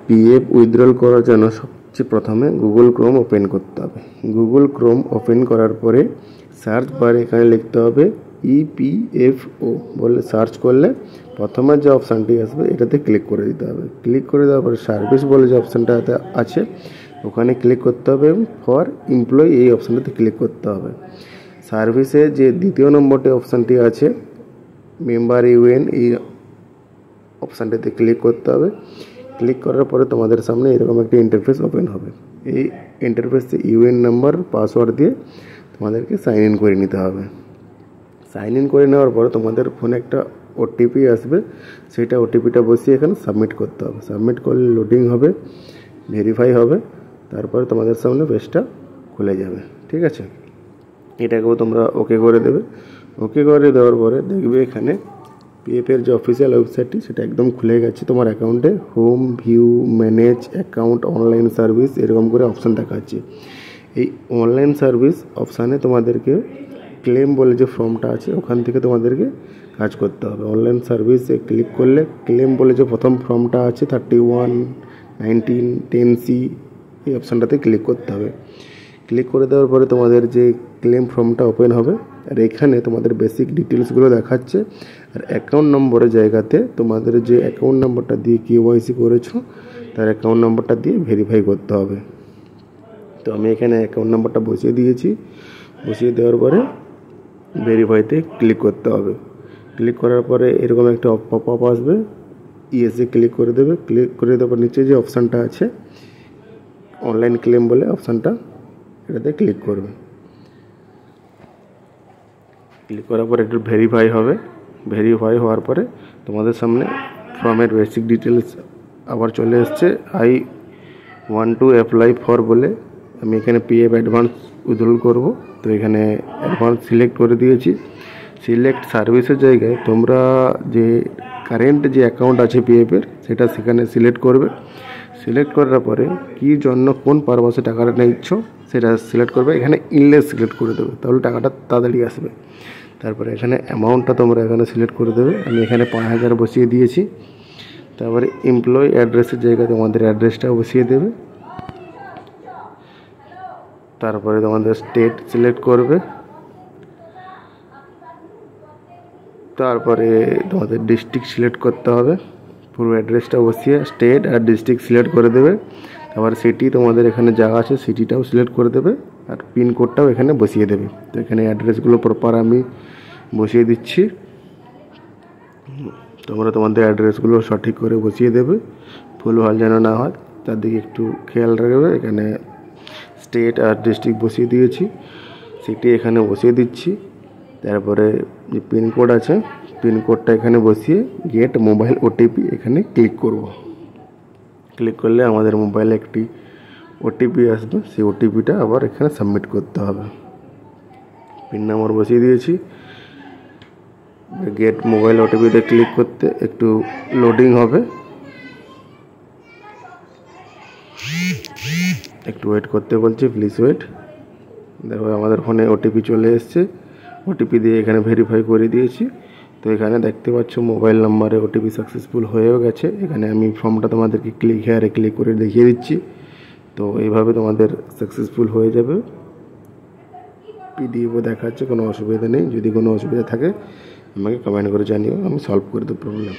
PF withdrawal করার জন্য সবচেয়ে প্রথমে গুগল ক্রোম ওপেন করতে হবে। গুগল ক্রোম ওপেন করার পরে সার্চ বারে এখানে লিখতে হবে ইপিএফও বলে সার্চ করলে প্রথমে যে অপশানটি আসবে এটাতে ক্লিক করে দিতে হবে। ক্লিক করে দেওয়ার পরে সার্ভিস বলে যে অপশানটাতে আছে ওখানে ক্লিক করতে হবে এবং ফর এমপ্লয়ি এই অপশানটাতে ক্লিক করতে হবে। সার্ভিসে যে দ্বিতীয় নম্বরটি অপশানটি আছে মেম্বার ইউএন এই অপশানটাতে ক্লিক করতে হবে। ক্লিক করার পরে তোমাদের সামনে এরকম একটা ইন্টারফেস ওপেন হবে। এই ইন্টারফেসে ইউএন নাম্বার পাসওয়ার্ড দিয়ে তোমাদেরকে সাইন ইন করে নিতে হবে। সাইন ইন করে নেওয়ার পরে তোমাদের ফোনে একটা ওটিপি আসবে, সেটা ওটিপিটা বসিয়ে এখানে সাবমিট করতে হবে। সাবমিট করলে লোডিং হবে, ভেরিফাই হবে, তারপরে তোমাদের সামনে পেজটা খুলে যাবে। ঠিক আছে, এটাকেও তোমরা ওকে করে দেবে। ওকে করে দেওয়ার পরে দেখবে এখানে পিএফের যে অফিসিয়াল ওয়েবসাইটটি সেটা একদম খুলে গেছে তোমার অ্যাকাউন্টে। Home, view, manage account, online service এরকম করে অপশান দেখাচ্ছে। এই অনলাইন সার্ভিস অপশানে তোমাদেরকে ক্লেম বলে যে ফর্মটা আছে ওখান থেকে তোমাদেরকে কাজ করতে হবে। অনলাইন সার্ভিসে ক্লিক করলে ক্লেম বলে যে প্রথম ফর্মটা আছে 31, 19, 10C এই অপশানটাতে ক্লিক করতে হবে। ক্লিক করে দেওয়ার পরে তোমাদের যে ক্লেম ফর্মটা ওপেন হবে আর এখানে তোমাদের বেসিক ডিটেলসগুলো দেখাচ্ছে। আর অ্যাকাউন্ট নম্বরের জায়গাতে তোমাদের যে অ্যাকাউন্ট নম্বরটা দিয়ে কেওয়াইসি করেছো তার অ্যাকাউন্ট নম্বরটা দিয়ে ভেরিফাই করতে হবে। তো আমি এখানে অ্যাকাউন্ট নম্বরটা বসিয়ে দিয়েছি। বসিয়ে দেওয়ার পরে ভেরিফাইতে ক্লিক করতে হবে। ক্লিক করার পরে এরকম একটা পপ আপ আসবে, ইয়েসে ক্লিক করে দেবে। ক্লিক করে দেওয়ার পর নিচে যে অপশানটা আছে অনলাইন ক্লেম বলে অপশানটা এটাতে ক্লিক করবে। ক্লিক করার পরে একটু ভেরিফাই হবে। ভেরিফাই হওয়ার পরে তোমাদের সামনে ফর্মের বেসিক ডিটেলস আবার চলে এসছে। I want to apply for বলে আমি এখানে পিএফ অ্যাডভান্স উইথড্রল করব। তো এখানে অ্যাডভান্স সিলেক্ট করে দিয়েছি। সিলেক্ট সার্ভিসের জায়গায় তোমরা যে কারেন্ট যে অ্যাকাউন্ট আছে পিএফের সেটা সেখানে সিলেক্ট করবে। সিলেক্ট করার পরে কী জন্য কোন পারপাসে টাকাটা নিচ্ছ সেটা সিলেক্ট করবে। এখানে ইনলেস সিলেক্ট করে দেবে, তাহলে টাকাটা তাড়াতাড়ি আসবে। তারপরে এখানে অ্যামাউন্টটা তোমরা এখানে সিলেক্ট করে দেবে। আমি এখানে 5000 বসিয়ে দিয়েছি। তারপরে এমপ্লয়ি অ্যাড্রেসের জায়গায় তোমাদের অ্যাড্রেসটাও বসিয়ে দেবে। তারপরে তোমাদের স্টেট সিলেক্ট করবে। তারপরে তোমাদের ডিস্ট্রিক্ট সিলেক্ট করতে হবে। পুরো অ্যাড্রেসটা বসিয়ে স্টেট আর ডিস্ট্রিক্ট সিলেক্ট করে দেবে। তারপর সিটি তোমাদের এখানে জায়গা আছে সিটিটাও সিলেক্ট করে দেবে আর পিনকোডটাও এখানে বসিয়ে দেবে। তো এখানে অ্যাড্রেসগুলো প্রপার আমি বসিয়ে দিচ্ছি। তোমরা তোমাদের অ্যাড্রেসগুলো সঠিক করে বসিয়ে দেবে, ভুলভাল যেন না হয় তার দিকে একটু খেয়াল রাখবে। এখানে স্টেট আর ডিস্ট্রিক্ট বসিয়ে দিয়েছি, সিটি এখানে বসিয়ে দিচ্ছি। তারপরে যে পিনকোড আছে পিনকোডটা এখানে বসিয়ে গেট মোবাইল ওটিপি এখানে ক্লিক করব। ক্লিক করলে আমাদের মোবাইলে একটি ওটিপি আসবে, সেই ওটিপিটা আবার এখানে সাবমিট করতে হবে। পিন নাম্বার বসিয়ে দিয়েছি। গেট মোবাইল ওটিপিতে ক্লিক করতে একটু লোডিং হবে, একটু ওয়েট করতে বলছি, প্লিজ ওয়েট। দেখো আমাদের ফোনে ওটিপি চলে এসছে। ওটিপি দিয়ে এখানে ভেরিফাই করে দিয়েছি। তো এখানে দেখতে পাচ্ছ মোবাইল নাম্বারে ওটিপি সাকসেসফুল হয়েও গেছে। এখানে আমি ফর্মটা তোমাদেরকে হেয়ারে ক্লিক করে দেখিয়ে দিচ্ছি। তো এইভাবে তোমাদের সাকসেসফুল হয়ে যাবে। পিডিএফও দেখাচ্ছে, কোনো অসুবিধা নেই। যদি কোনো অসুবিধা থাকে আমাকে কমেন্ট করে জানিও, আমি সলভ করে দেবো প্রবলেম।